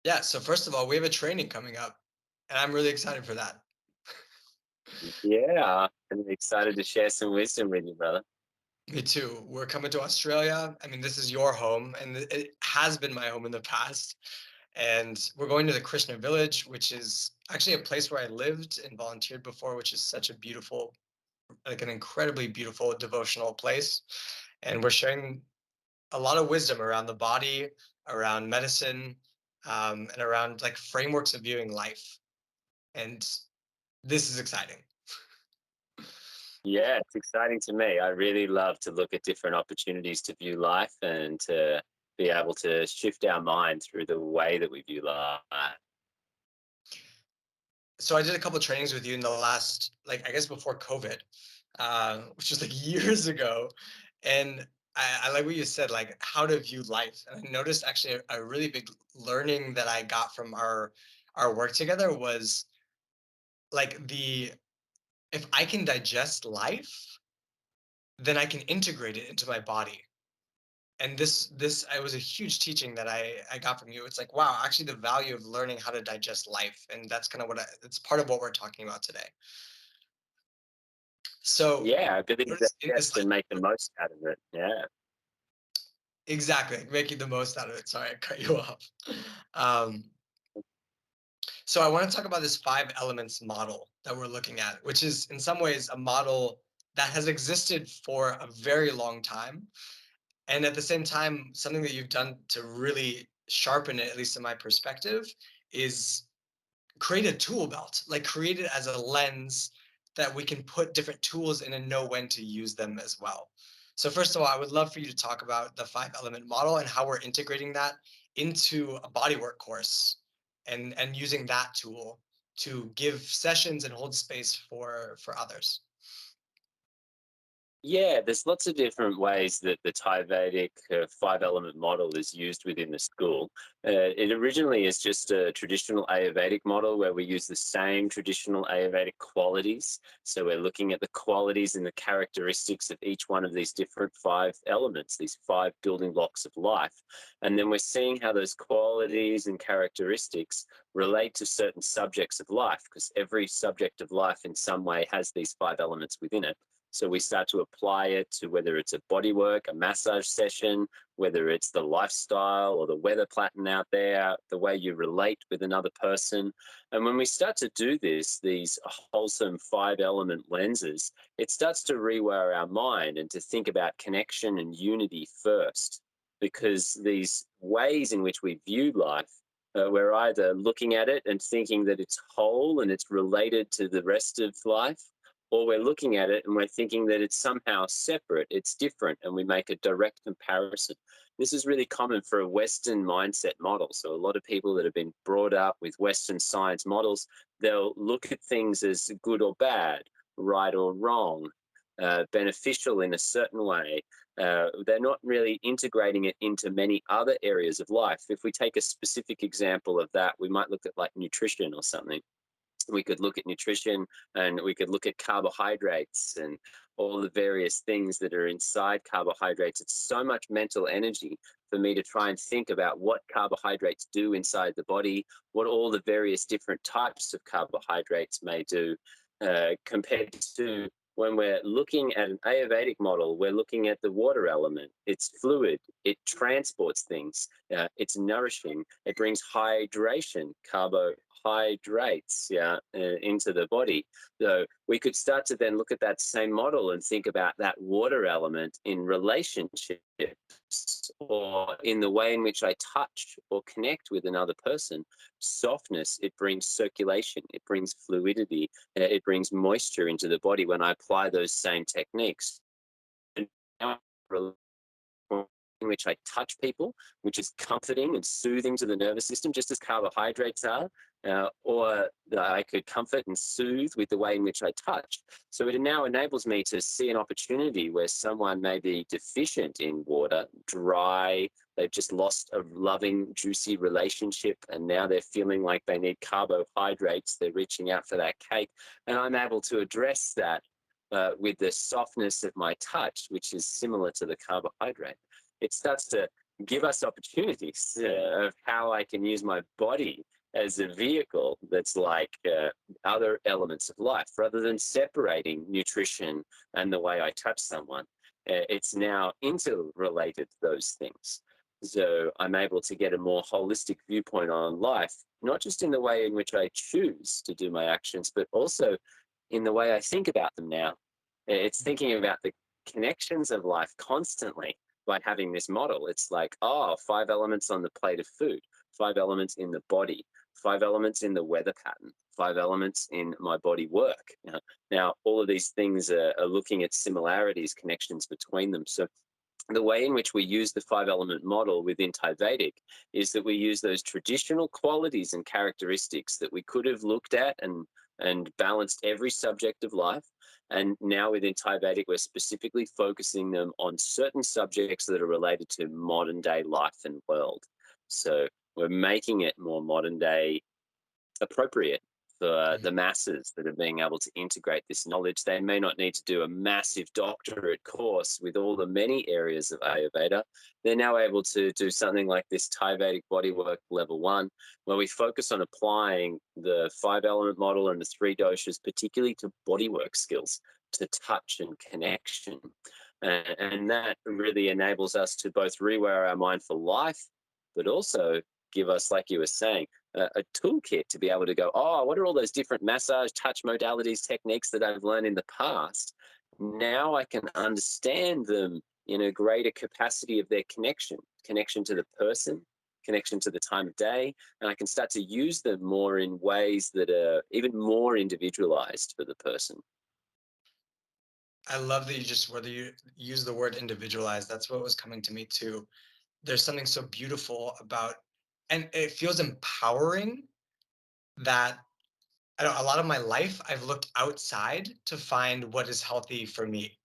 Yeah, so first of all, we have a training coming up, and I'm really excited for that. Yeah, I'm excited to share some wisdom with you, brother. Me too. We're coming to Australia. I mean, this is your home, and it has been my home in the past. And we're going to the Krishna village, which is actually a place where I lived and volunteered before, which is such a beautiful, like an incredibly beautiful devotional place. And we're sharing a lot of wisdom around the body, around medicine, and around like frameworks of viewing life. And this is exciting. Yeah, it's exciting to me. I really love to look at different opportunities to view life and to be able to shift our mind through the way that we view life. So I did a couple of trainings with you in the last, like I guess before COVID, which was like years ago, and I like what you said, like how to view life. And I noticed actually a really big learning that I got from our work together was like the if I can digest life, then I can integrate it into my body. And this I was a huge teaching that I got from you. It's like wow, actually the value of learning how to digest life, and that's kind of it's part of what we're talking about today. So Yeah, ability to notice in this digest like and make the most out of it. Yeah. exactly, making the most out of it. Sorry, I cut you off. Um, so I want to talk about this five elements model that we're looking at, which is in some ways a model that has existed for a very long time. And at the same time, something that you've done to really sharpen it, at least in my perspective, is create a tool belt, like create it as a lens that we can put different tools in and know when to use them as well. So first of all, I would love for you to talk about the five element model and how we're integrating that into a bodywork course and using that tool to give sessions and hold space for others. Yeah, there's lots of different ways that the ThaiVedic five-element model is used within the school. It originally is just a traditional Ayurvedic model where we use the same traditional Ayurvedic qualities. So we're looking at the qualities and the characteristics of each one of these different five elements, these five building blocks of life. And then we're seeing how those qualities and characteristics relate to certain subjects of life, because every subject of life in some way has these five elements within it. So we start to apply it to whether it's a body work, a massage session, whether it's the lifestyle or the weather pattern out there, the way you relate with another person. And when we start to do this, these wholesome five element lenses, it starts to rewire our mind and to think about connection and unity first. Because these ways in which we view life, we're either looking at it and thinking that it's whole and it's related to the rest of life, or we're looking at it and we're thinking that it's somehow separate, it's different, and we make a direct comparison. This is really common for a Western mindset model. So, a lot of people that have been brought up with Western science models, they'll look at things as good or bad, right or wrong, beneficial in a certain way. They're not really integrating it into many other areas of life. If we take a specific example of that, we might look at like nutrition or something. We could look at nutrition and we could look at carbohydrates and all the various things that are inside carbohydrates. It's so much mental energy for me to try and think about what carbohydrates do inside the body, what all the various different types of carbohydrates may do, compared to when we're looking at an Ayurvedic model, we're looking at the water element. It's fluid, it transports things, it's nourishing, it brings hydration, carbohydrates, into the body. So we could start to then look at that same model and think about that water element in relationships or in the way in which I touch or connect with another person. Softness, it brings circulation, it brings fluidity, it brings moisture into the body when I apply those same techniques. And now in which I touch people, which is comforting and soothing to the nervous system, just as carbohydrates are, or that I could comfort and soothe with the way in which I touch. So it now enables me to see an opportunity where someone may be deficient in water, dry, they've just lost a loving, juicy relationship, and now they're feeling like they need carbohydrates. They're reaching out for that cake, and I'm able to address that with the softness of my touch, which is similar to the carbohydrate. It starts to give us opportunities of how I can use my body as a vehicle that's like other elements of life, rather than separating nutrition and the way I touch someone. It's now interrelated, those things. So I'm able to get a more holistic viewpoint on life, not just in the way in which I choose to do my actions, but also in the way I think about them now. It's thinking about the connections of life constantly by having this model. It's like, oh, 5 elements on the plate of food, 5 elements in the body, 5 elements in the weather pattern, 5 elements in my body work. Now all of these things are looking at similarities, connections between them. So the way in which we use the 5 element model within ThaiVedic is that we use those traditional qualities and characteristics that we could have looked at and balanced every subject of life. And now within ThaiVedic, we're specifically focusing them on certain subjects that are related to modern day life and world. So we're making it more modern day appropriate for the Mhm. masses that are being able to integrate this knowledge. They may not need to do a massive doctorate course with all the many areas of Ayurveda. They're now able to do something like this ThaiVedic Bodywork Level 1, where we focus on applying the 5 element model and the 3 doshas, particularly to bodywork skills, to touch and connection. And that really enables us to both rewire our mind for life, but also give us, like you were saying, a toolkit to be able to go, oh, what are all those different massage, touch modalities, techniques that I've learned in the past? Now I can understand them in a greater capacity of their connection to the person, connection to the time of day, and I can start to use them more in ways that are even more individualized for the person. I love that you just whether you use the word individualized. That's what was coming to me too. There's something so beautiful about, and it feels empowering that I don't, a lot of my life I've looked outside to find what is healthy for me.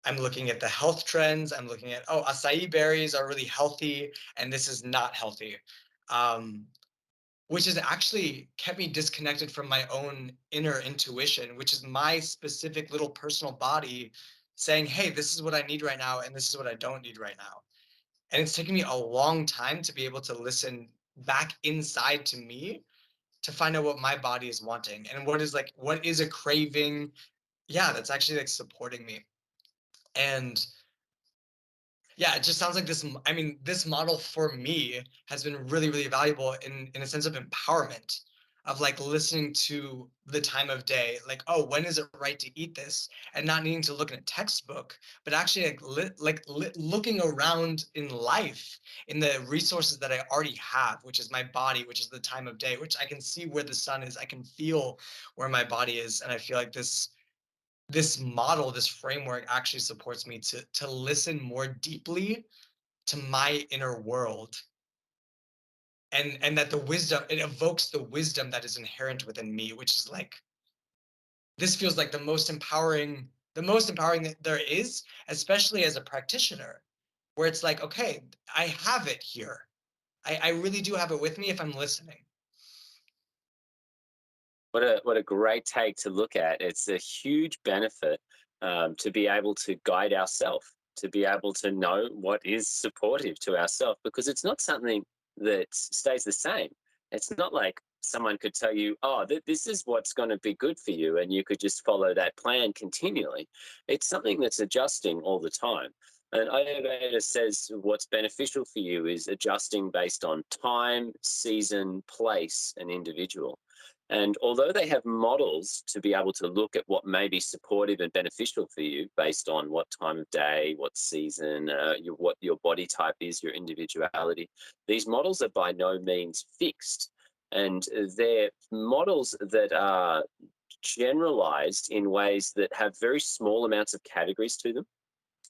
I'm looking at the health trends. I'm looking at, oh, acai berries are really healthy, and this is not healthy. Um, which has actually kept me disconnected from my own inner intuition, which is my specific little personal body saying, hey, this is what I need right now, and this is what I don't need right now. And it's taken me a long time to be able to listen back inside to me to find out what my body is wanting and what is a craving. Yeah, that's actually like supporting me. And yeah, it just sounds like this. I mean, this model for me has been really, really valuable in a sense of empowerment, of like listening to the time of day, like, oh, when is it right to eat this, and not needing to look in a textbook, but actually looking around in life, in the resources that I already have, which is my body, which is the time of day, which I can see where the sun is, I can feel where my body is, and I feel like this model, this framework actually supports me to listen more deeply to my inner world, and that the wisdom, it evokes the wisdom that is inherent within me, which is like, this feels like the most empowering that there is, especially as a practitioner, where it's like, okay, I have it here. I really do have it with me if I'm listening. What a great take to look at. It's a huge benefit to be able to guide ourselves, to be able to know what is supportive to ourselves, because it's not something that stays the same. It's not like someone could tell you, oh, this is what's going to be good for you, and you could just follow that plan continually. It's something that's adjusting all the time. And Ayurveda says what's beneficial for you is adjusting based on time, season, place, and individual. And although they have models to be able to look at what may be supportive and beneficial for you based on what time of day, what season, what your body type is, your individuality, these models are by no means fixed. And they're models that are generalized in ways that have very small amounts of categories to them.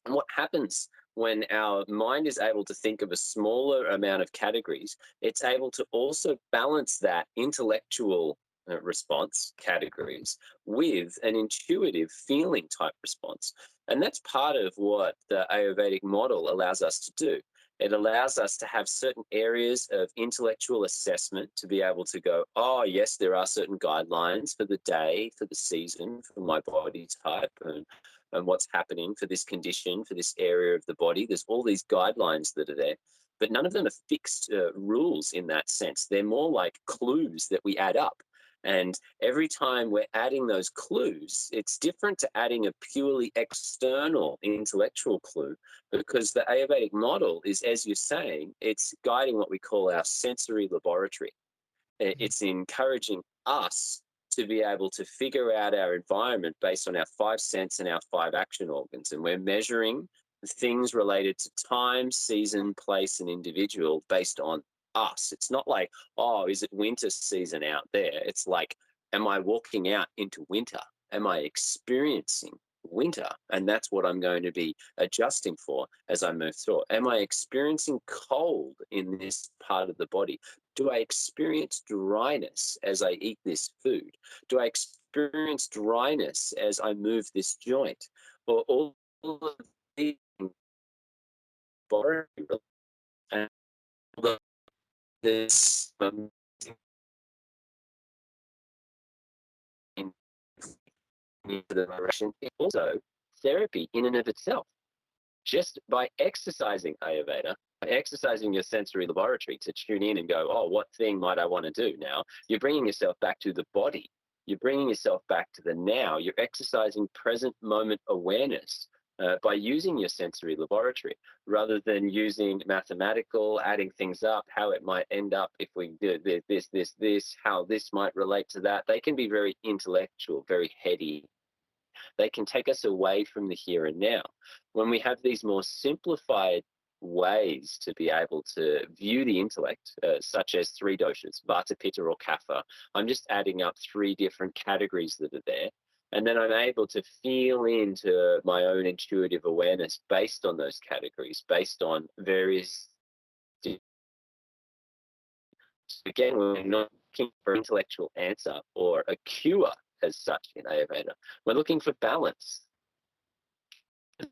And what happens when our mind is able to think of a smaller amount of categories, it's able to also balance that intellectual response categories with an intuitive feeling type response. And that's part of what the Ayurvedic model allows us to do. It allows us to have certain areas of intellectual assessment to be able to go, oh, yes, there are certain guidelines for the day, for the season, for my body type, and what's happening for this condition, for this area of the body. There's all these guidelines that are there. but none of them are fixed rules in that sense. They're more like clues that we add up. And every time we're adding those clues, it's different to adding a purely external intellectual clue, because the Ayurvedic model is, as you're saying, it's guiding what we call our sensory laboratory. It's encouraging us to be able to figure out our environment based on our five sense and our five action organs. And we're measuring things related to time, season, place, and individual based on us. It's not like, oh, is it winter season out there? It's like, am I walking out into winter? Am I experiencing winter? And that's what I'm going to be adjusting for as I move through. Am I experiencing cold in this part of the body? Do I experience dryness as I eat this food? Do I experience dryness as I move this joint? Or all of these body and this into the direction. Also, therapy in and of itself, just by exercising Ayurveda, by exercising your sensory laboratory to tune in and go, oh, what thing might I want to do now? You're bringing yourself back to the body. You're bringing yourself back to the now. You're exercising present moment awareness by using your sensory laboratory, rather than using mathematical, adding things up, how it might end up if we do this, how this might relate to that. They can be very intellectual, very heady. They can take us away from the here and now. When we have these more simplified ways to be able to view the intellect, such as three doshas, Vata, Pitta, or Kapha, I'm just adding up three different categories that are there. And then I'm able to feel into my own intuitive awareness based on those categories, based on various. Again, we're not looking for intellectual answer or a cure as such in Ayurveda. We're looking for balance.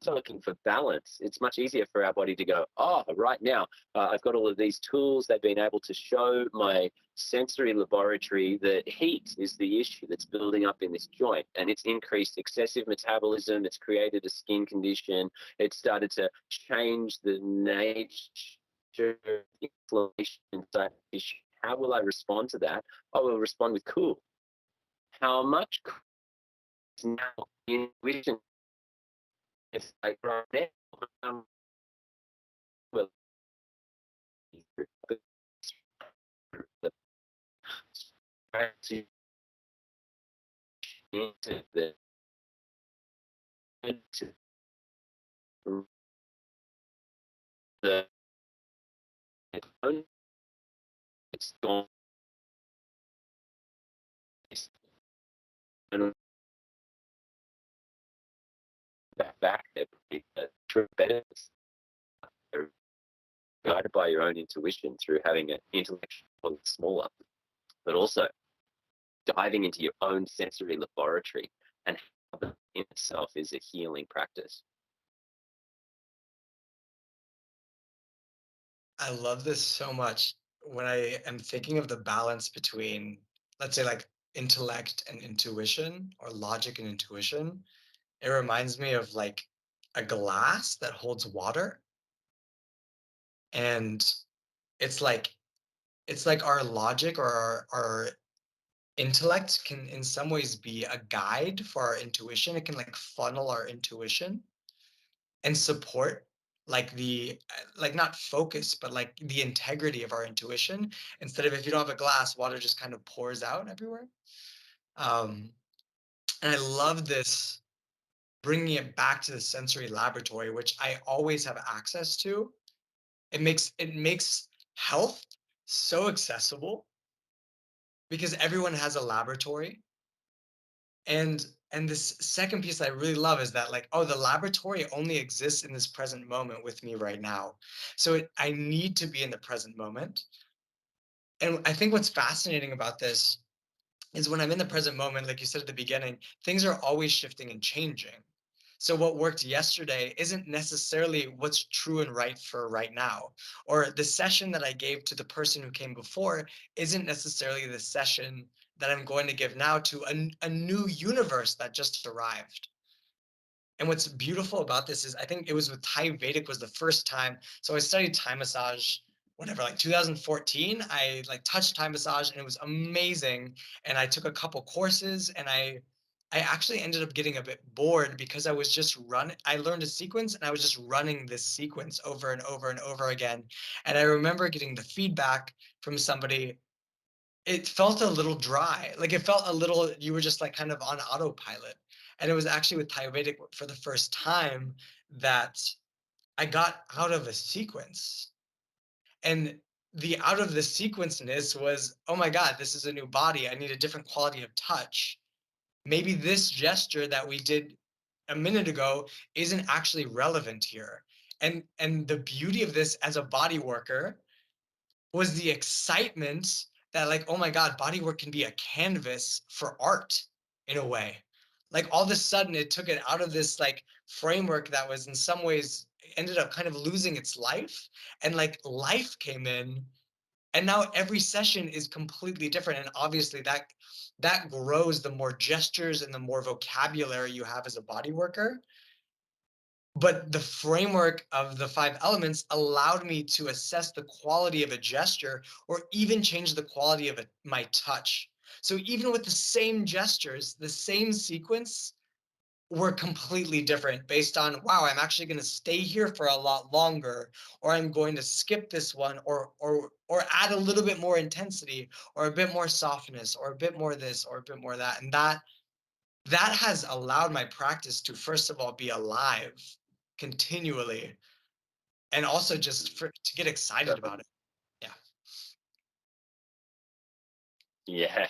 We're looking for balance. It's much easier for our body to go, oh, right now, I've got all of these tools. They've been able to show my sensory laboratory that heat is the issue that's building up in this joint, and it's increased excessive metabolism. It's created a skin condition. It's started to change the nature of inflammation inside the tissue. How will I respond to that? I will respond with cool. How much cool is now intuition? It's like right now, well, to into the into the it's gone and back there, true benefits are guided by your own intuition through having an intellectual smaller, but also diving into your own sensory laboratory, and how that in itself is a healing practice. I love this so much. When I am thinking of the balance between, let's say, like intellect and intuition, or logic and intuition, it reminds me of like a glass that holds water. And it's like our logic, or our intellect can in some ways be a guide for our intuition. It can like funnel our intuition and support like like not focus, but like the integrity of our intuition. Instead of, if you don't have a glass, water just kind of pours out everywhere. um and I love this, bringing it back to the sensory laboratory, which I always have access to. It makes health so accessible, because everyone has a laboratory. And this second piece I really love is that, like, oh, the laboratory only exists in this present moment with me right now. So I need to be in the present moment. And I think what's fascinating about this is, when I'm in the present moment, like you said at the beginning, things are always shifting and changing. So what worked yesterday isn't necessarily what's true and right for right now. Or the session that I gave to the person who came before isn't necessarily the session that I'm going to give now to a new universe that just arrived. And what's beautiful about this is I think it was with ThaiVedic was the first time. So I studied Thai massage, whatever, like 2014. I like touched Thai massage and it was amazing. And I took a couple courses and I actually ended up getting a bit bored because I was just I learned a sequence and I was just running this sequence over and over and over again. And I remember getting the feedback from somebody, it felt a little dry. Like it felt a little, you were just like kind of on autopilot. And it was actually with Ayurvedic for the first time that I got out of a sequence. And the out of the sequenceness was, oh my God, this is a new body. I need a different quality of touch. Maybe this gesture that we did a minute ago isn't actually relevant here. And the beauty of this as a body worker was the excitement that like, oh my God, bodywork can be a canvas for art in a way. Like all of a sudden it took it out of this like framework that was in some ways ended up kind of losing its life. And like life came in and now every session is completely different. And obviously that grows the more gestures and the more vocabulary you have as a body worker. But the framework of the five elements allowed me to assess the quality of a gesture or even change the quality of my touch. So even with the same gestures, the same sequence were completely different based on, wow, I'm actually going to stay here for a lot longer, or I'm going to skip this one, or add a little bit more intensity, or a bit more softness, or a bit more this, or a bit more that. And that has allowed my practice to, first of all, be alive continually, and also just to get excited about it. Yeah. Yeah.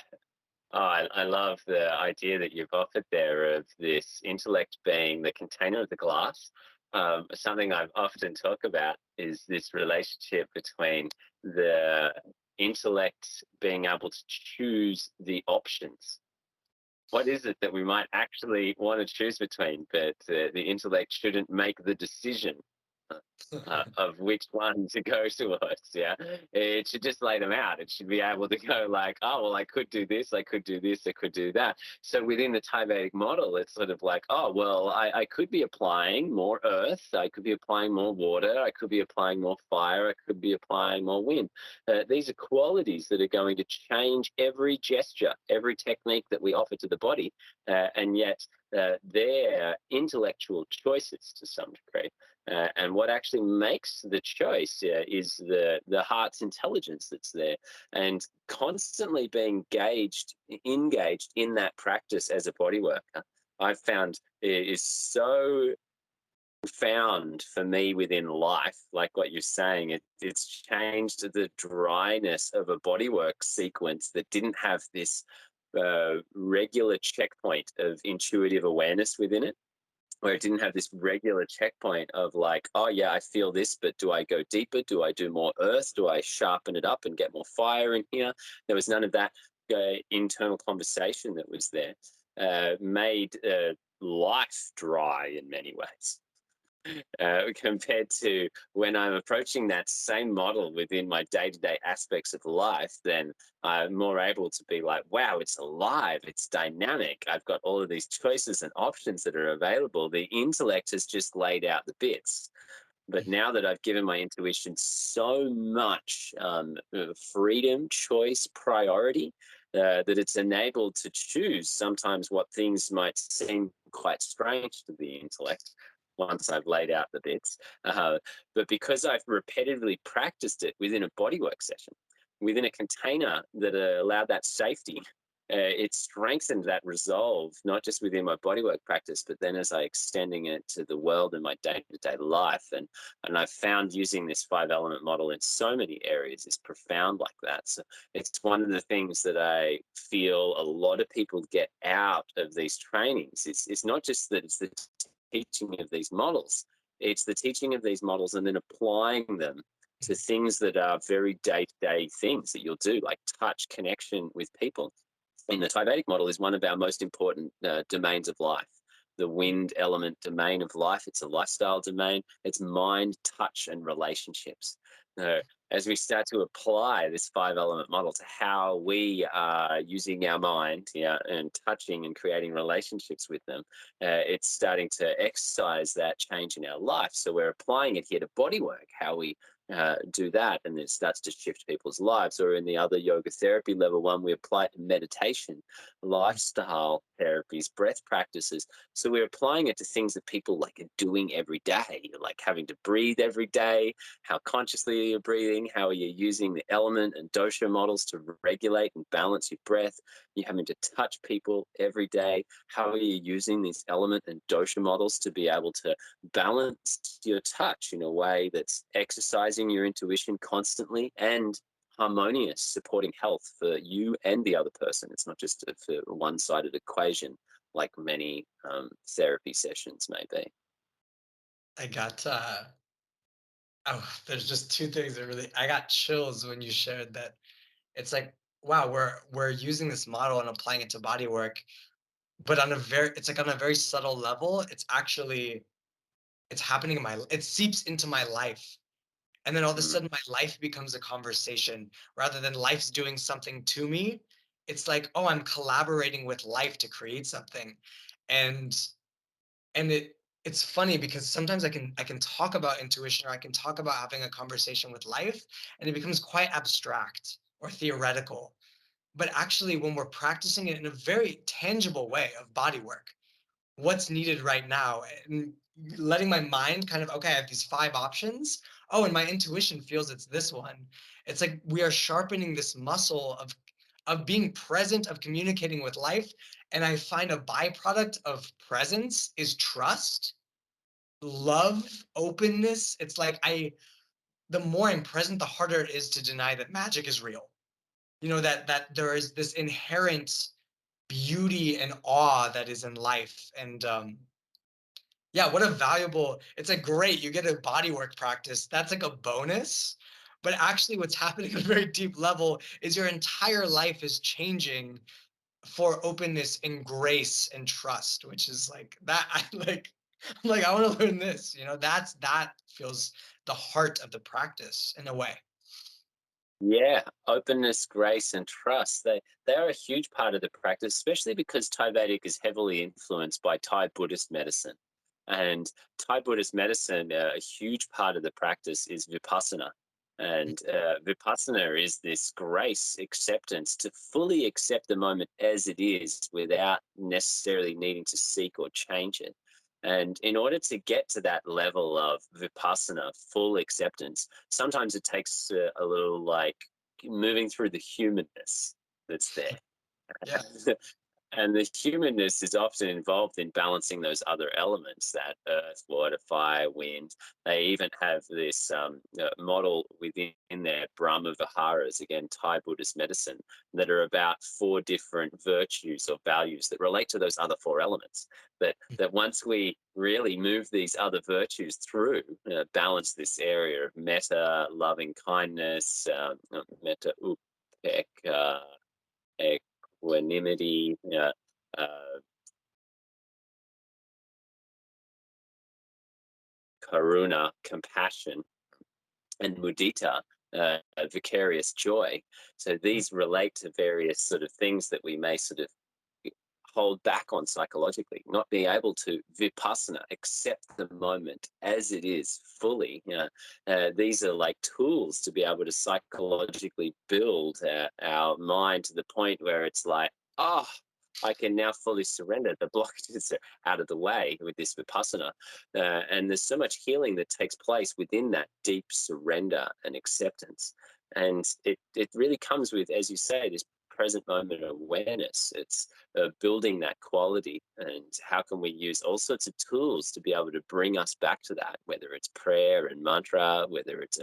Oh, I love the idea that you've offered there of this intellect being the container of the glass. Something I've often talk about is this relationship between the intellect being able to choose the options. What is it that we might actually want to choose between, but the intellect shouldn't make the decision of which one to go towards. Yeah, it should just lay them out. It should be able to go like, oh well, I could do this, I could do this, I could do that. So within the ThaiVedic model, it's sort of like, oh well, I could be applying more earth, I could be applying more water, I could be applying more fire, I could be applying more wind. These are qualities that are going to change every gesture, every technique that we offer to the body, and yet they're intellectual choices to some degree. And what actually makes the choice is the heart's intelligence that's there, and constantly being engaged in that practice as a body worker. I've found it is so found for me within life, like what you're saying. It's changed the dryness of a bodywork sequence that didn't have this regular checkpoint of intuitive awareness within it, where it didn't have this regular checkpoint of like, oh yeah, I feel this, but do I go deeper? Do I do more earth? Do I sharpen it up and get more fire in here? There was none of that internal conversation that was there. Made life dry in many ways. Compared to when I'm approaching that same model within my day-to-day aspects of life, then I'm more able to be like, wow, it's alive, it's dynamic. I've got all of these choices and options that are available. The intellect has just laid out the bits. But now that I've given my intuition so much freedom, choice, priority, that it's enabled to choose sometimes what things might seem quite strange to the intellect once I've laid out the bits. But because I've repetitively practiced it within a bodywork session, within a container that allowed that safety, it strengthened that resolve, not just within my bodywork practice, but then as I extending it to the world and my day-to-day life. And I've found using this 5-element model in so many areas is profound like that. So it's one of the things that I feel a lot of people get out of these trainings. It's not just that it's the teaching of these models, it's the teaching of these models and then applying them to things that are very day-to-day things that you'll do, like touch, connection with people. In the ThaiVedic model is one of our most important domains of life. the wind element domain of life. It's a lifestyle domain. It's mind, touch, and relationships. So as we start to apply this 5-element model to how we are using our mind, and touching and creating relationships with them, it's starting to exercise that change in our life. So we're applying it here to bodywork, how we do that, and it starts to shift people's lives. Or in the other yoga therapy level one, we apply it to meditation, lifestyle therapies, breath practices. So we're applying it to things that people like are doing every day, like having to breathe every day. How consciously you're breathing, how are you using the element and dosha models to regulate and balance your breath. You're having to touch people every day. How are you using these element and dosha models to be able to balance your touch in a way that's exercising your intuition constantly and harmonious, supporting health for you and the other person. It's not just a one-sided equation like many therapy sessions may be. I got there's just two things that really I got chills when you shared that. It's like, wow, we're using this model and applying it to body work, but on a very it's like on a very subtle level, it's happening in my it seeps into my life. And then all of a Mm. sudden my life becomes a conversation rather than life's doing something to me. It's like, oh, I'm collaborating with life to create something. And it's funny because sometimes I can talk about intuition, or I can talk about having a conversation with life, and it becomes quite abstract or theoretical. But actually, when we're practicing it in a very tangible way of body work, what's needed right now, and letting my mind kind of, okay, I have these 5 options. Oh, and my intuition feels it's this one. It's like we are sharpening this muscle of being present, of communicating with life. And I find a byproduct of presence is trust, love, openness. It's like the more I'm present, the harder it is to deny that magic is real. That there is this inherent beauty and awe that is in life. And yeah, what a valuable, it's like great, you get a bodywork practice. That's like a bonus. But actually what's happening at a very deep level is your entire life is changing for openness and grace and trust, which is like that. I'm like, I want to learn this. That feels the heart of the practice in a way. Yeah, openness, grace, and trust. They are a huge part of the practice, especially because Thai Vedic is heavily influenced by Thai Buddhist medicine. And Thai Buddhist medicine, a huge part of the practice is Vipassana. And Vipassana is this grace acceptance to fully accept the moment as it is without necessarily needing to seek or change it. And in order to get to that level of Vipassana, full acceptance, sometimes it takes a little like moving through the humanness that's there. Yeah. And the humanness is often involved in balancing those other elements, that earth, water, fire, wind. They even have this model within their Brahma Viharas, again, Thai Buddhist medicine, that are about 4 different virtues or values that relate to those other 4 elements. That once we really move these other virtues through, balance this area of metta, loving kindness, metta upek, equanimity, uh, karuna, compassion, and mudita, vicarious joy. So these relate to various sort of things that we may sort of hold back on psychologically, not being able to vipassana, accept the moment as it is fully. These are like tools to be able to psychologically build our mind to the point where it's like, oh, I can now fully surrender. The blockages are out of the way with this vipassana. And there's so much healing that takes place within that deep surrender and acceptance. And it really comes with, as you say, this present moment awareness. It's building that quality, and how can we use all sorts of tools to be able to bring us back to that, whether it's prayer and mantra, whether it's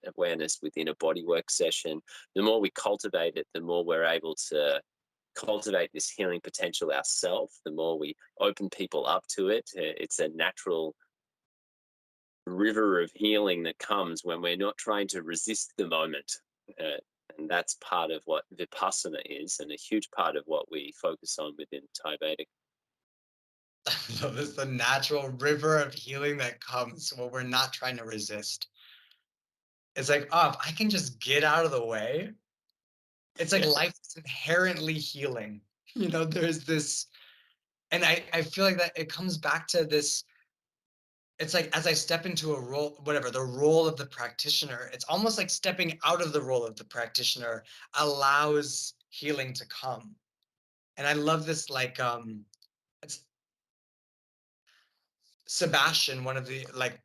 awareness within a bodywork session. The more we cultivate it, the more we're able to cultivate this healing potential ourselves, the more we open people up to it. It's a natural river of healing that comes when we're not trying to resist the moment. Uh, and that's part of what Vipassana is, and a huge part of what we focus on within Thai Vedic. I love this, the natural river of healing that comes when we're not trying to resist. It's like, oh, if I can just get out of the way, it's like Yeah. life is inherently healing. There's this, and I feel like that it comes back to this. It's like as I step into a role, whatever, the role of the practitioner, it's almost like stepping out of the role of the practitioner allows healing to come. And I love this, like, it's Sebastian, one of the, like,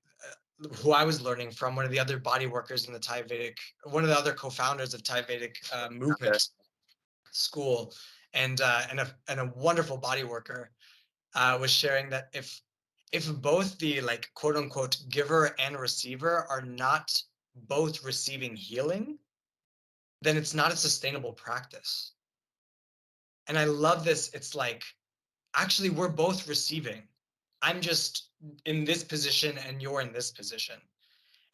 who I was learning from, one of the other body workers in the Thai Vedic, one of the other co-founders of Thai Vedic Okay. movement school, and a wonderful body worker, was sharing that if both the, like, quote unquote giver and receiver are not both receiving healing, then it's not a sustainable practice. And I love this. It's like, actually, we're both receiving. I'm just in this position and you're in this position.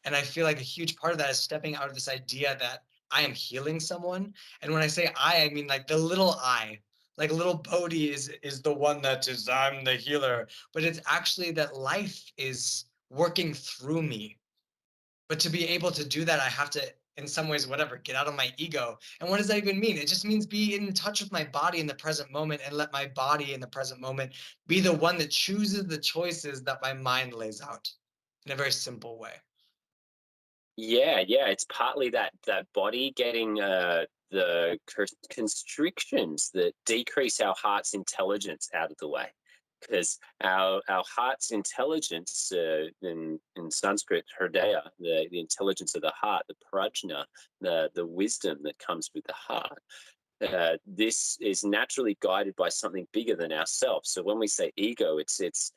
And I feel like a huge part of that is stepping out of this idea that I am healing someone. And when I say I mean like the little I, like little Bodhi is the one that is, I'm the healer. But it's actually that life is working through me. But to be able to do that, I have to, in some ways, whatever, get out of my ego. And what does that even mean? It just means be in touch with my body in the present moment and let my body in the present moment be the one that chooses the choices that my mind lays out in a very simple way. Yeah, it's partly that body getting the constrictions that decrease our heart's intelligence out of the way, because our heart's intelligence, in Sanskrit, hridaya, the intelligence of the heart, the prajna, the wisdom that comes with the heart. This is naturally guided by something bigger than ourselves. So when we say ego, it's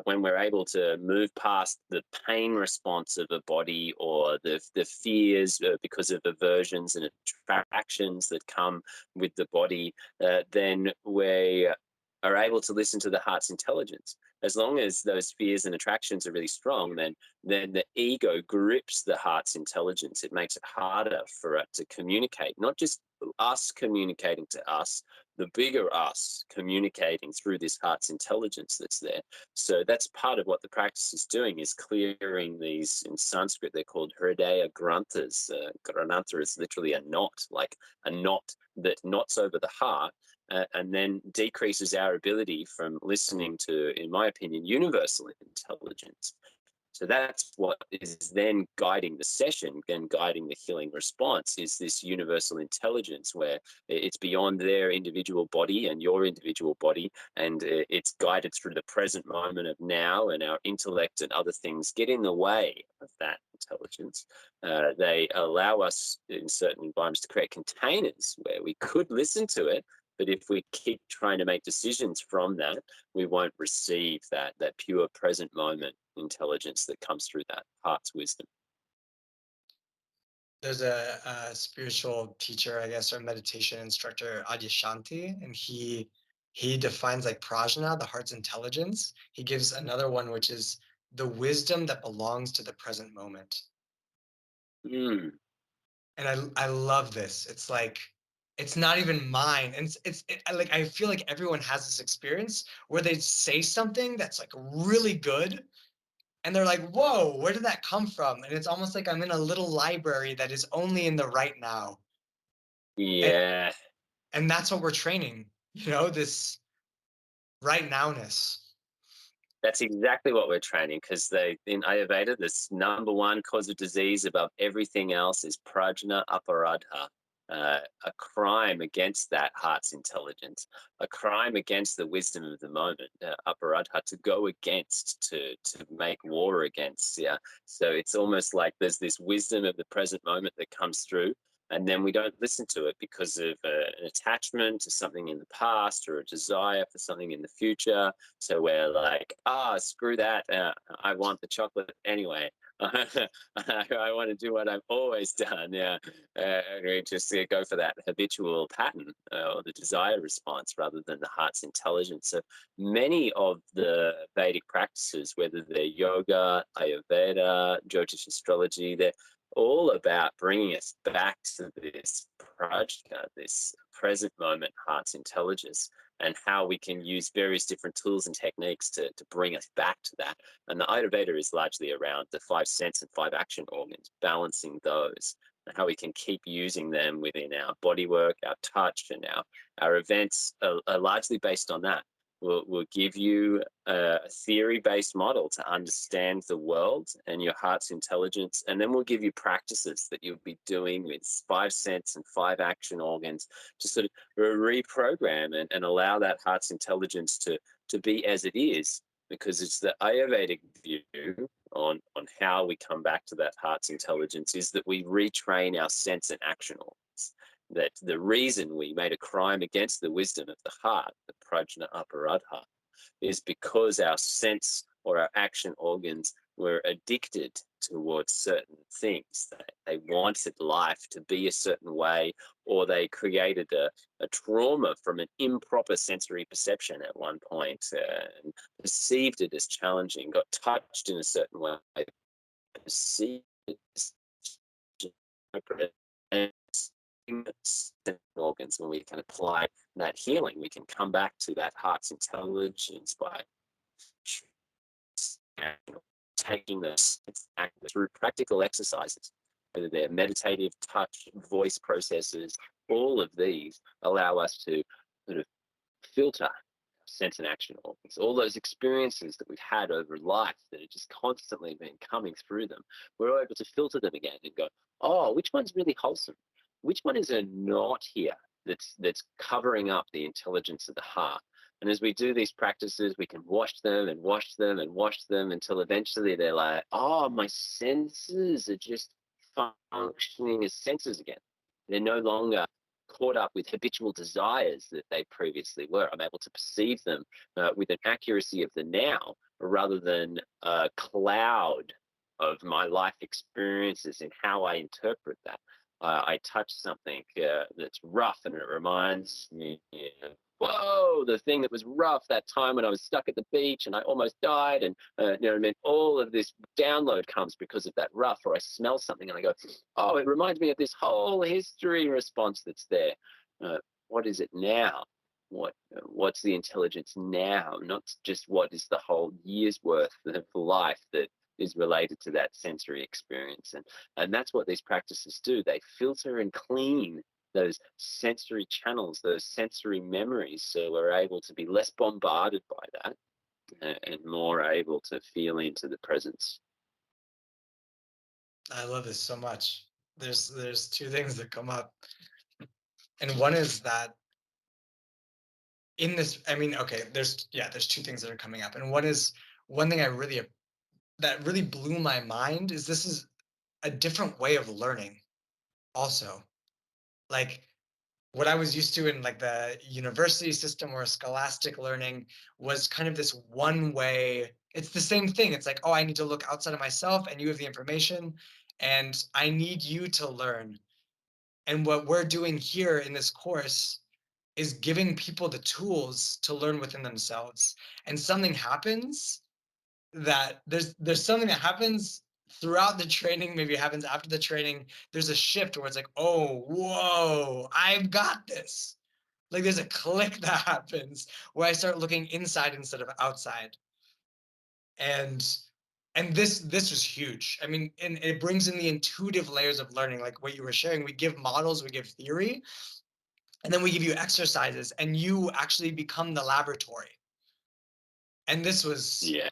when we're able to move past the pain response of a body, or the fears because of aversions and attractions that come with the body, then we are able to listen to the heart's intelligence. As long as those fears and attractions are really strong, then the ego grips the heart's intelligence. It makes it harder for it to communicate, not just us communicating to us, the bigger us communicating through this heart's intelligence that's there. So that's part of what the practice is doing, is clearing these. In Sanskrit they're called hridaya granthas. Granantha is literally a knot, like a knot that knots over the heart, and then decreases our ability from listening to, in my opinion, universal intelligence. So that's what is then guiding the session and guiding the healing response, is this universal intelligence where it's beyond their individual body and your individual body, and it's guided through the present moment of now, and our intellect and other things get in the way of that intelligence. They allow us in certain environments to create containers where we could listen to it, but if we keep trying to make decisions from that, we won't receive that pure present moment intelligence that comes through that heart's wisdom. There's a spiritual teacher, I guess, or meditation instructor, Adyashanti, and he defines like prajna, the heart's intelligence. He gives another one, which is the wisdom that belongs to the present moment. Mm. And I love this. It's like it's not even mine, and like I feel like everyone has this experience where they say something that's like really good, and they're like, whoa, where did that come from? And it's almost like I'm in a little library that is only in the right now. And, Yeah, and that's what we're training, this right nowness. that's exactly what we're training, because they, in Ayurveda, this number one cause of disease above everything else is prajna aparadha, a crime against that heart's intelligence, a crime against the wisdom of the moment, aparadha, to go against, to make war against. Yeah, so it's almost like there's this wisdom of the present moment that comes through, and then we don't listen to it because of an attachment to something in the past, or a desire for something in the future. So we're like, screw that. I want the chocolate anyway. I want to do what I've always done. Yeah. We just go for that habitual pattern, or the desire response, rather than the heart's intelligence. So many of the Vedic practices, whether they're yoga, Ayurveda, Jyotish astrology, they're all about bringing us back to this prajna, this present moment heart's intelligence. and how we can use various different tools and techniques to bring us back to that. And the Ayurveda is largely around the five sense and five action organs, balancing those, and how we can keep using them within our body work, our touch, and our events are largely based on that. We'll give you a theory-based model to understand the world and your heart's intelligence, and then we'll give you practices that you'll be doing with five sense and five action organs to sort of reprogram and allow that heart's intelligence to be as it is, because it's the Ayurvedic view on how we come back to that heart's intelligence is that we retrain our sense and action organs. That the reason we made a crime against the wisdom of the heart, the prajna aparadha, is because our sense or our action organs were addicted towards certain things. They wanted life to be a certain way, or they created a trauma from an improper sensory perception at one point, and perceived it as challenging, got touched in a certain way, perceived it as and organs. When we can apply that healing, we can come back to that heart's intelligence by taking this through practical exercises, whether they're meditative, touch, voice processes. All of these allow us to sort of filter sense and action organs, all those experiences that we've had over life that have just constantly been coming through them. We're able to filter them again and go, oh, which one's really wholesome? Which one is a knot here that's covering up the intelligence of the heart? And as we do these practices, we can wash them and wash them and wash them until eventually they're like, oh, my senses are just functioning as senses again. They're no longer caught up with habitual desires that they previously were. I'm able to perceive them with an accuracy of the now rather than a cloud of my life experiences and how I interpret that. I touch something that's rough and it reminds me, whoa, the thing that was rough that time when I was stuck at the beach and I almost died. And, you know what I mean? All of this download comes because of that rough. Or I smell something and I go, oh, it reminds me of this whole history response that's there. What is it now? What's the intelligence now? Not just what is the whole year's worth of life that is related to that sensory experience. And that's what these practices do. They filter and clean those sensory channels, those sensory memories, so we're able to be less bombarded by that and more able to feel into the presence. I love this so much. There's two things that come up. And one is that in this, I mean, okay, there's two things that are coming up. And one is one thing that really blew my mind is this is a different way of learning also. Like what I was used to in like the university system or scholastic learning was kind of this one way. It's the same thing. It's like, oh, I need to look outside of myself and you have the information and I need you to learn. And what we're doing here in this course is giving people the tools to learn within themselves. And something happens that there's something that happens throughout the training, maybe it happens after the training. There's a shift where it's like, oh, whoa, I've got this. Like there's a click that happens where I start looking inside instead of outside. And this was huge. I mean, and it brings in the intuitive layers of learning, like what you were sharing. We give models, we give theory, and then we give you exercises, and you actually become the laboratory. And this was, Yeah.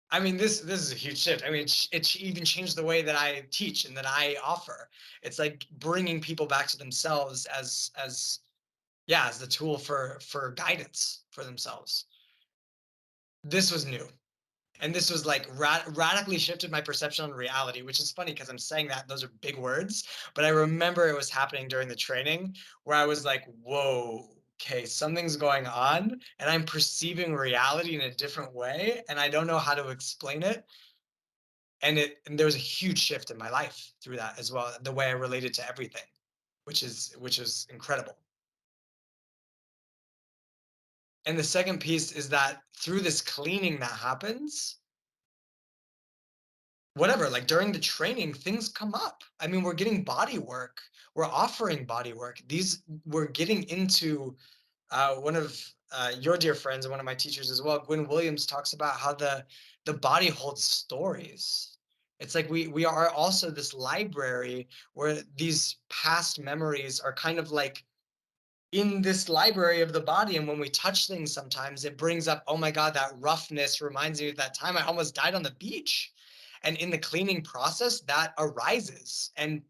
I mean, this is a huge shift. I mean, it even changed the way that I teach and that I offer. It's like bringing people back to themselves as yeah, as the tool for guidance for themselves. This was new. And this was like radically shifted my perception on reality, which is funny because I'm saying that those are big words, but I remember it was happening during the training where I was like, whoa, okay, something's going on and I'm perceiving reality in a different way and I don't know how to explain it. And there was a huge shift in my life through that as well, the way I related to everything, which is incredible. And the second piece is that through this cleaning that happens, whatever, like during the training, things come up. I mean, we're getting body work. We're offering body work. We're getting into one of your dear friends and one of my teachers as well, Gwyn Williams, talks about how the body holds stories. It's like we are also this library where these past memories are kind of like in this library of the body. And when we touch things, sometimes it brings up, oh my God, that roughness reminds me of that time I almost died on the beach. And in the cleaning process, that arises. And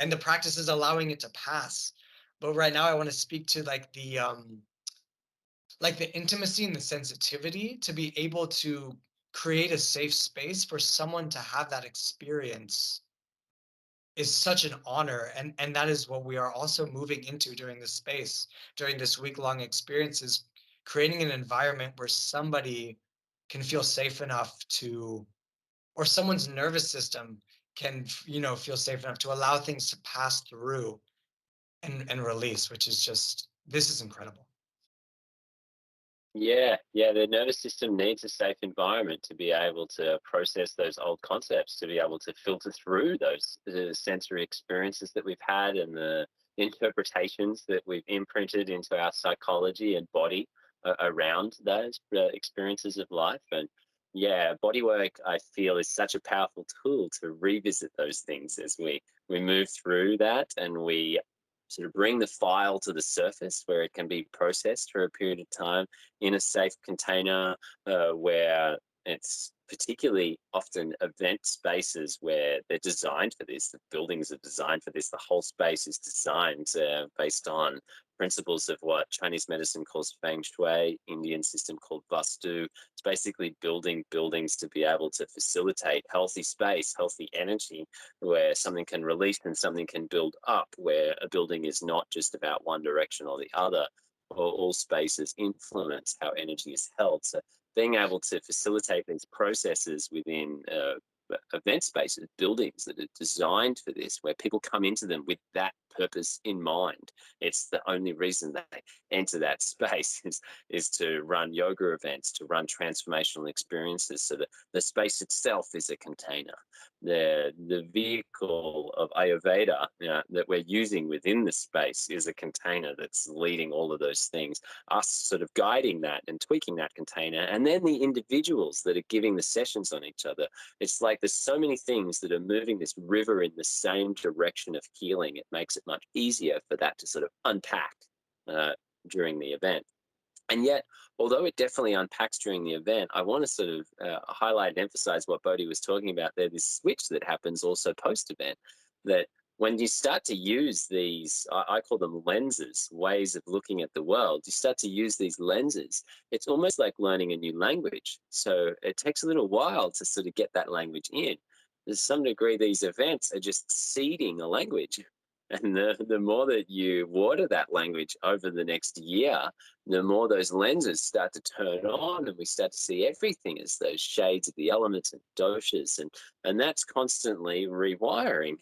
the practice is allowing it to pass. But right now I want to speak to like the intimacy and the sensitivity to be able to create a safe space for someone to have that experience is such an honor. And that is what we are also moving into during this space, during this week-long experience, is creating an environment where somebody can feel safe enough to, or someone's nervous system can, feel safe enough to allow things to pass through and release, which is just, this is incredible. Yeah, yeah, the nervous system needs a safe environment to be able to process those old concepts, to be able to filter through those sensory experiences that we've had and the interpretations that we've imprinted into our psychology and body around those experiences of life. And yeah, body work, I feel, is such a powerful tool to revisit those things as we move through that, and we sort of bring the file to the surface where it can be processed for a period of time in a safe container, where it's particularly often event spaces where they're designed for this. The buildings are designed for this. The whole space is designed based on principles of what Chinese medicine calls feng shui, Indian system called vastu. It's basically building buildings to be able to facilitate healthy space, healthy energy, where something can release and something can build up, where a building is not just about one direction or the other, or all spaces influence how energy is held. So being able to facilitate these processes within event spaces, buildings that are designed for this, where people come into them with that purpose in mind. It's the only reason they enter that space is to run yoga events, to run transformational experiences. So that the space itself is a container. The vehicle of Ayurveda, that we're using within the space is a container that's leading all of those things, us sort of guiding that and tweaking that container, and then the individuals that are giving the sessions on each other. It's like there's so many things that are moving this river in the same direction of healing. It makes it much easier for that to sort of unpack uh, during the event. And yet, although it definitely unpacks during the event, I want to sort of highlight and emphasize what Bodhi was talking about there, this switch that happens also post-event, that when you start to use these, I call them lenses, ways of looking at the world, you start to use these lenses, it's almost like learning a new language. So it takes a little while to sort of get that language in. To some degree, these events are just seeding a language. And the more that you water that language over the next year, the more those lenses start to turn on, and we start to see everything as those shades of the elements and doshas, and that's constantly rewiring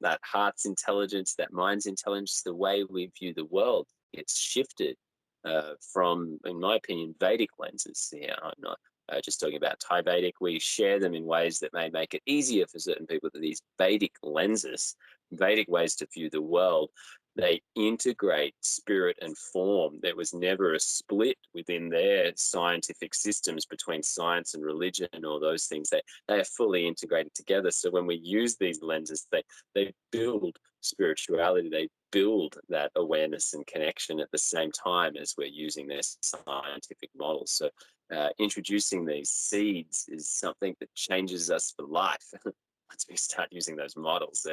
that heart's intelligence, that mind's intelligence, the way we view the world. It's shifted from, in my opinion, Vedic lenses. Yeah, I'm not just talking about ThaiVedic. We share them in ways that may make it easier for certain people. That these Vedic lenses, Vedic ways to view the world, they integrate spirit and form. There was never a split within their scientific systems between science and religion or those things. They are fully integrated together. So when we use these lenses, they build spirituality, they build that awareness and connection at the same time as we're using their scientific models. So introducing these seeds is something that changes us for life. Once we start using those models,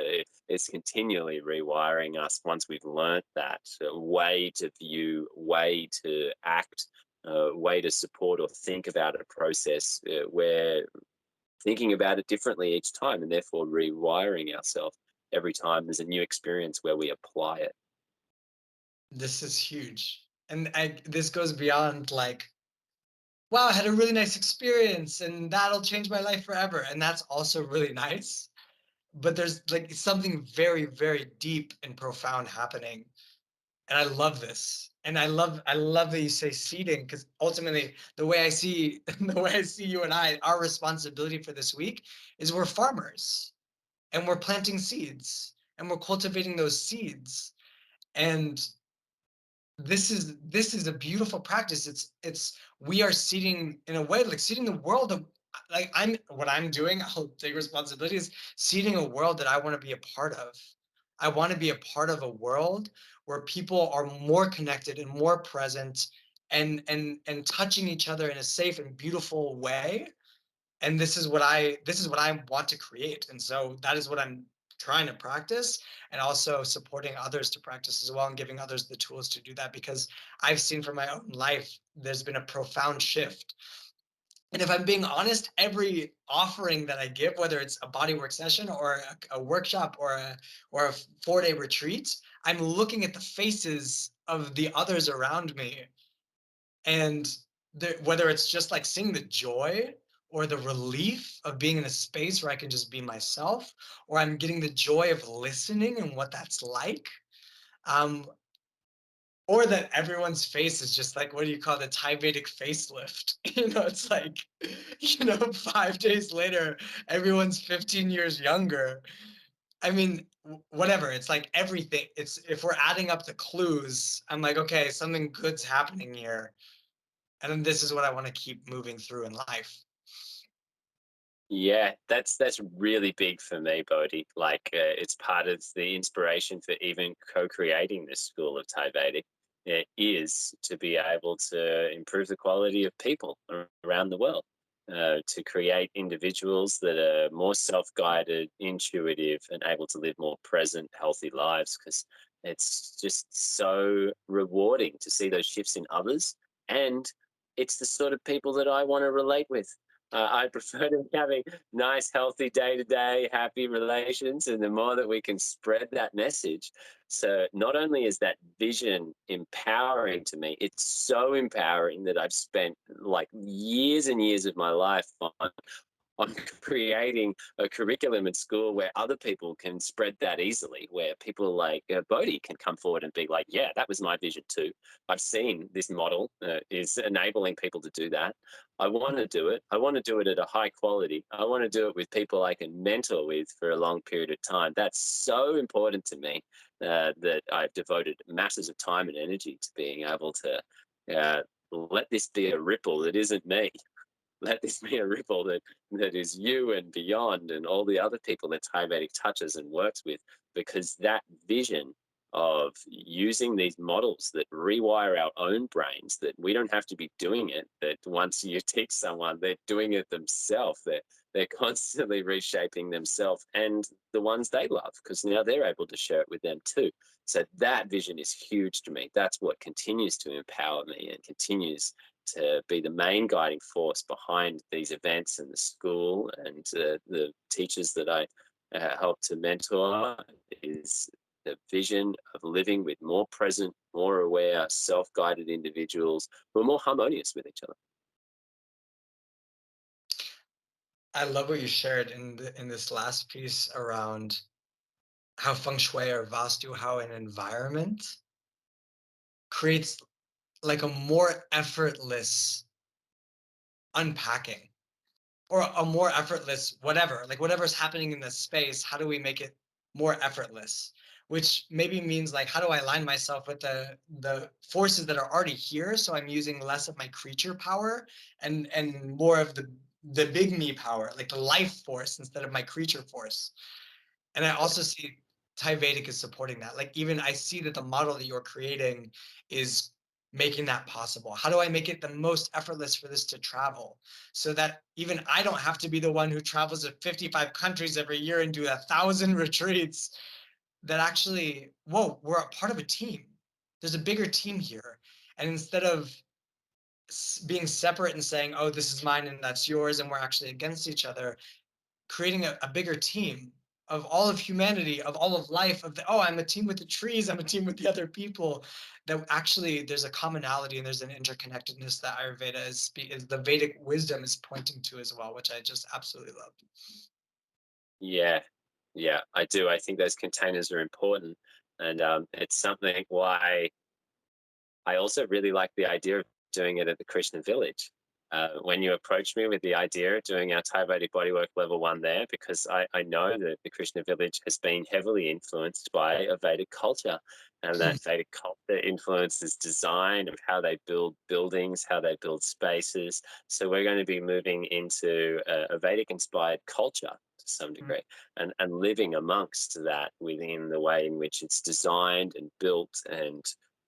it's continually rewiring us once we've learned that way to view, way to act, way to support or think about a process. We're thinking about it differently each time, and therefore rewiring ourselves every time there's a new experience where we apply it. This is huge. And this goes beyond like, wow, I had a really nice experience and that'll change my life forever. And that's also really nice. But there's like something very, very deep and profound happening. And I love this. And I love that you say seeding, because ultimately the way I see the way I see you and I, our responsibility for this week is we're farmers and we're planting seeds and we're cultivating those seeds. And this is a beautiful practice. It's we are seeding, in a way, like seeding the world of, like, what I'm doing, I'll take responsibility, is seeding a world that I want to be a part of. I want to be a part of a world where people are more connected and more present, and touching each other in a safe and beautiful way. And this is what I want to create. And so that is what I'm trying to practice, and also supporting others to practice as well, and giving others the tools to do that, because I've seen from my own life there's been a profound shift. And if I'm being honest, every offering that I give, whether it's a bodywork session or a workshop or a 4-day retreat, I'm looking at the faces of the others around me, and whether it's just like seeing the joy or the relief of being in a space where I can just be myself, or I'm getting the joy of listening and what that's like, um, or that everyone's face is just like, what do you call the ThaiVedic facelift? It's like, 5 days later, everyone's 15 years younger. I mean, whatever. It's like everything. It's, if we're adding up the clues, I'm like, okay, something good's happening here, and then this is what I want to keep moving through in life. Yeah, that's really big for me, Bodhi. Like, it's part of the inspiration for even co-creating this school of Thai Vedic. It is to be able to improve the quality of people around the world, to create individuals that are more self-guided, intuitive, and able to live more present, healthy lives. Because it's just so rewarding to see those shifts in others, and it's the sort of people that I want to relate with. I prefer to having nice, healthy, day to day, happy relations. And the more that we can spread that message. So, not only is that vision empowering to me, it's so empowering that I've spent like years and years of my life on creating a curriculum at school where other people can spread that easily, where people like Bodhi can come forward and be like, yeah, that was my vision too. I've seen this model is enabling people to do that. I want to do it. I want to do it at a high quality. I want to do it with people I can mentor with for a long period of time. That's so important to me, that I've devoted masses of time and energy to being able to let this be a ripple that isn't me. Let this be a ripple that is you and beyond, and all the other people that Ayurvedic touches and works with, because that vision of using these models that rewire our own brains, that we don't have to be doing it, that once you teach someone, they're doing it themselves. They're constantly reshaping themselves and the ones they love, because now they're able to share it with them too. So that vision is huge to me. That's what continues to empower me and continues to be the main guiding force behind these events in the school, and the teachers that I help to mentor, is the vision of living with more present, more aware, self-guided individuals who are more harmonious with each other. I love what you shared in this last piece around how feng shui or vastu, how an environment creates like a more effortless unpacking, or a more effortless whatever, like whatever's happening in this space, how do we make it more effortless? Which maybe means, like, how do I align myself with the forces that are already here, so I'm using less of my creature power, and more of the big me power, like the life force, instead of my creature force. And I also see Thai Vedic is supporting that. Like, even I see that the model that you're creating is making that possible. How do I make it the most effortless for this to travel, so that even I don't have to be the one who travels to 55 countries every year and do 1,000 retreats? That actually, whoa, we're a part of a team. There's a bigger team here. And instead of being separate and saying, oh, this is mine and that's yours, and we're actually against each other, creating a bigger team of all of humanity, of all of life, of oh, I'm a team with the trees, I'm a team with the other people, that actually there's a commonality and there's an interconnectedness that Ayurveda is the Vedic wisdom is pointing to as well, which I just absolutely love. Yeah, yeah, I do. I think those containers are important, and it's something why I also really like the idea of doing it at the Krishna village. when you approached me with the idea of doing our ThaiVedic Bodywork Level 1 there, because I know that the Krishna village has been heavily influenced by a Vedic culture, and that Vedic culture influences design of how they build buildings, how they build spaces. So we're going to be moving into a Vedic-inspired culture to some degree, and living amongst that within the way in which it's designed and built, and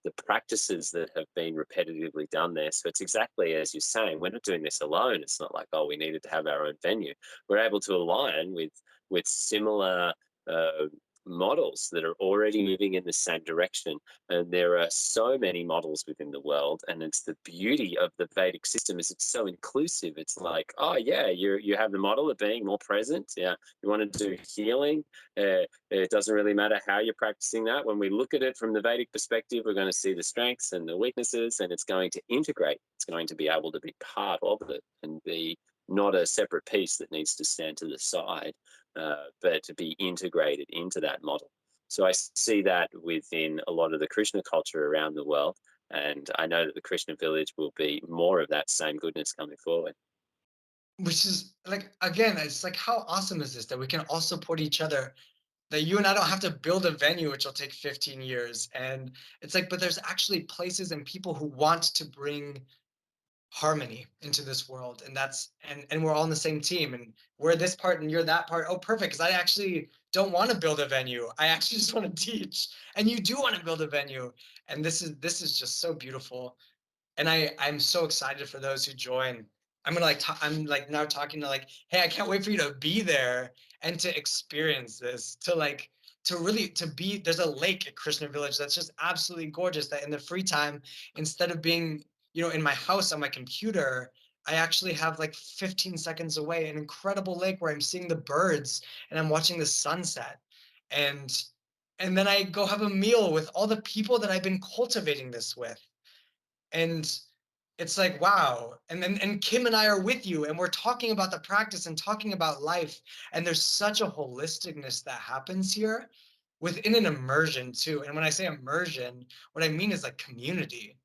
the practices that have been repetitively done there. So it's exactly as you're saying, we're not doing this alone. It's not like, oh, we needed to have our own venue. We're able to align with similar uh, models that are already moving in the same direction. And there are so many models within the world, and it's the beauty of the Vedic system is it's so inclusive. It's like, oh yeah, you have the model of being more present. Yeah, you want to do healing. It doesn't really matter how you're practicing that. When we look at it from the Vedic perspective, we're going to see the strengths and the weaknesses, and it's going to integrate. It's going to be able to be part of it and be not a separate piece that needs to stand to the side, but to be integrated into that model. So I see that within a lot of the Krishna culture around the world, and I know that the Krishna village will be more of that same goodness coming forward. Which is like, again, it's like, how awesome is this that we can all support each other, that you and I don't have to build a venue, which will take 15 years. And it's like, but there's actually places and people who want to bring harmony into this world. And and we're all on the same team, and we're this part and you're that part. Oh, perfect. Because I actually don't want to build a venue. I actually just want to teach. And you do want to build a venue. And this is just so beautiful. And I'm so excited for those who join. I'm gonna like I'm like now talking to like, hey, I can't wait for you to be there and to experience this, to like to really to be. There's a lake at Krishna Village that's just absolutely gorgeous. That in the free time, instead of being in my house on my computer, I actually have like 15 seconds away an incredible lake where I'm seeing the birds and I'm watching the sunset, and and then I go have a meal with all the people that I've been cultivating this with. And it's like, wow. And Kim and I are with you, and we're talking about the practice and talking about life, and there's such a holisticness that happens here within an immersion too. And when I say immersion, what I mean is like community,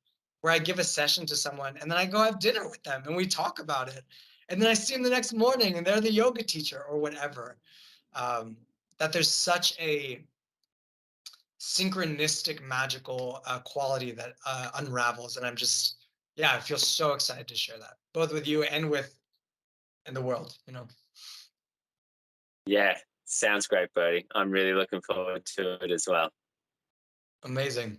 where I give a session to someone and then I go have dinner with them and we talk about it, and then I see them the next morning and they're the yoga teacher or whatever. um, that there's such a synchronistic magical quality that unravels, and yeah, I feel so excited to share that both with you and with and the world. Yeah, sounds great, Bertie. I'm really looking forward to it as well. Amazing.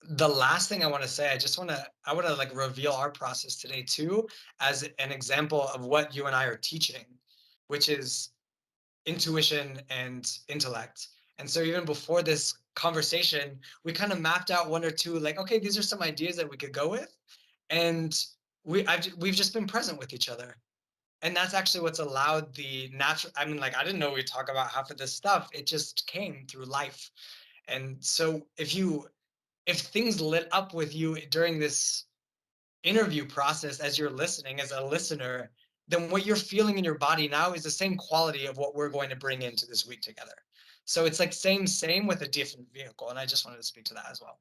The last thing I want to say, I want to like reveal our process today too, as an example of what you and I are teaching, which is intuition and intellect. And so even before this conversation, we kind of mapped out one or two, like, okay, these are some ideas that we could go with. And we've just been present with each other. And that's actually what's allowed the natural. I mean, like, I didn't know we'd talk about half of this stuff. It just came through life. And so if things lit up with you during this interview process as you're listening, as a listener, then what you're feeling in your body now is the same quality of what we're going to bring into this week together. So it's like same with a different vehicle. And I just wanted to speak to that as well.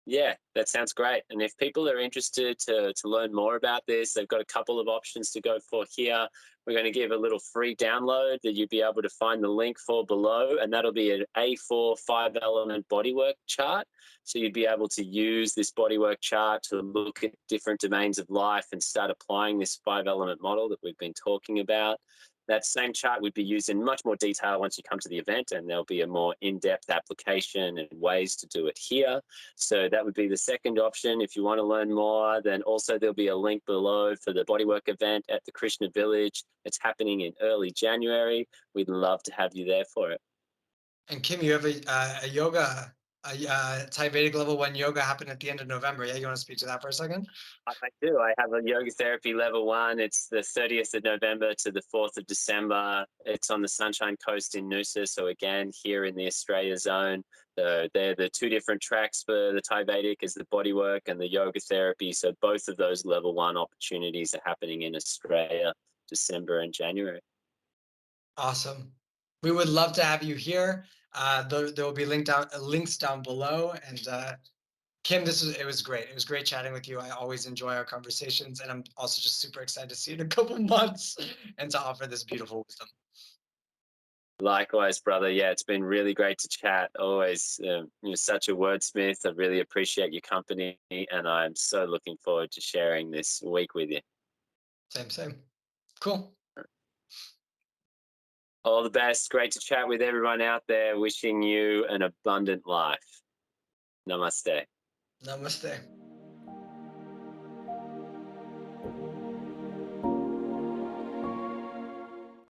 Yeah, that sounds great. And if people are interested to learn more about this, they've got a couple of options to go for here. We're going to give a little free download that you'll be able to find the link for below, and that'll be an A4 5-element bodywork chart. So you'd be able to use this bodywork chart to look at different domains of life and start applying this 5-element model that we've been talking about. That same chart would be used in much more detail once you come to the event, and there'll be a more in-depth application and ways to do it here. So that would be the second option. If you want to learn more, then also there'll be a link below for the bodywork event at the Krishna Village. It's happening in early January. We'd love to have you there for it. And Kim, you have a yoga, Thai Vedic level 1 yoga happen at the end of November. Yeah, you want to speak to that for a second? I do. I have a yoga therapy level 1. It's the 30th of November to the 4th of December. It's on the Sunshine Coast in Noosa. So again, here in the Australia zone, they're the two different tracks for the ThaiVedic is the bodywork and the yoga therapy. So both of those level 1 opportunities are happening in Australia, December and January. Awesome. We would love to have you here. There will be links down below. And Kim, it was great. It was great chatting with you. I always enjoy our conversations, and I'm also just super excited to see you in a couple months and to offer this beautiful wisdom. Likewise, brother. Yeah, it's been really great to chat. Always, you're such a wordsmith. I really appreciate your company, and I'm so looking forward to sharing this week with you. Same, same. Cool. All the best. Great to chat with everyone out there. Wishing you an abundant life. Namaste. Namaste.